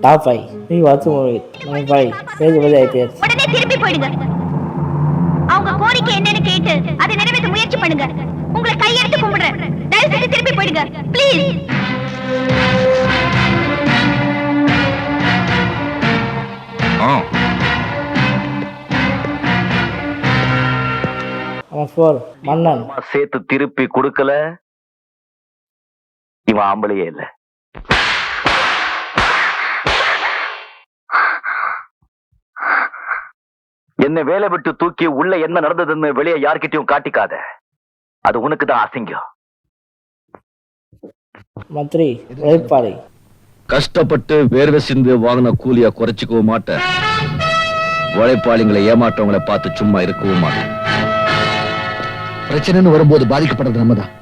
Top 5 நீ watch movie number 5 page பதி IPS. உடனே திருப்பி போயிடுங்க. அவங்க கோரிக்கை என்னன்னு கேட்டு அதை நிறைவேற்ற முயற்சி பண்ணுங்க. உங்களை கையெடுத்து கும்பிடுறேன். தயவு செய்து திருப்பி போயிடுங்க ப்ளீஸ். நம்பர் 4 மன்னன். சேர்த்து திருப்பி கொடுக்கல இவன் ஆம்பளையே இல்ல. என்ன வேலை விட்டு தூக்கி உள்ள என்ன நடந்ததுன்னு வெளியே யார்கிட்டயும் காட்டிக்காத. அது உனக்கு தான் அசிங்கம். நம்பர் 3 உழைப்பாளி. கஷ்டப்பட்டு வேர்வை சிந்து வாங்கின கூலியா குறைச்சிக்கவும் மாட்டேன். உழைப்பாளிங்களை ஏமாற்றவங்களை பார்த்து சும்மா இருக்கவும் மாட்டேன். பிரச்சனைன்னு வரும்போது பாதிக்கப்படுறது நம்ம தான்.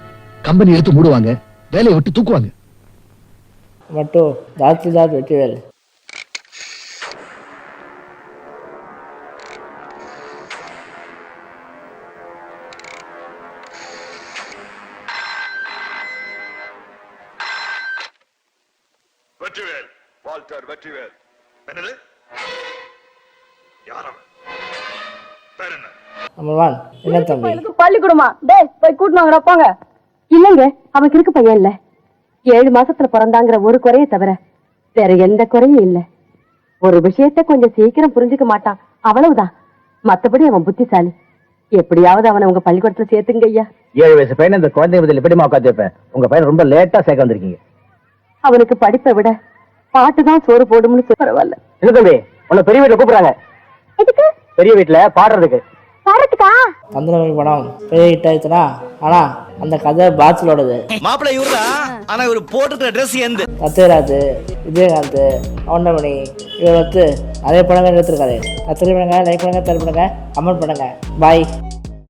கம்பெனி எடுத்து மூடுவாங்க, வேலையை விட்டு தூக்குவாங்க. நம்பர் 2 தாசில்தார் வெற்றிவேல். வெற்றிவேல், வால்டர் வெற்றிவேல். என்னது? யாரும் பேர் என்ன? நம்பர் 1 என்ன தம்பி. பள்ளிக்கூடமா? டேய் போய் கூட்டிட்டு வாங்கடா போங்க. இல்லங்க, அவனுக்கு இருக்கு பையன் இல்ல. 7 மாசத்துல பிறந்தாங்கிற ஒரு குறைய தவிர வேற எந்த குறையும் இல்ல. ஒரு விஷயத்த கொஞ்சம் சீக்கிரம் புரிஞ்சுக்க மாட்டான், அவ்வளவுதான். மத்தபடி அவன் புத்திசாலி. எப்படியாவது அவனை உங்க பள்ளிக்கூடத்துல சேர்த்துங்க ஐயா. 7 வயசு பையன் இந்த குழந்தை பதில் எப்படிமா உட்காந்து வைப்பேன்? உங்க பையன் ரொம்ப லேட்டா சேர்க்க வந்திருக்கீங்க. அவனுக்கு படிப்பை விட பாட்டுதான் சோறு போடும்னு பரவாயில்ல. இல்ல தம்பி, உன்னை பெரிய வீட்டுல கூப்பிடுறாங்க. எதுக்கு? பெரிய வீட்டுல பாடுறதுக்கு. பாடுறதுக்கா? தந்திரமணி படம் பெரிய ஹிட் ஆயிடுச்சுனா, ஆனா அந்த கதை பாத்ஸலோடது. மாப்பிள்ளை இவரா, ஆனா இவர் போட்டுக்கிற ட்ரெஸ் எந்த சத்யராஜ், விஜயகாந்த், கவுண்டமணி இவர் வந்து நிறைய படங்கள் எடுத்திருக்காரு. சப்ஸ்கிரைப் பண்ணுங்க, லைக் பண்ணுங்க, ஷேர் பண்ணுங்க, கமெண்ட் பண்ணுங்க. பாய்.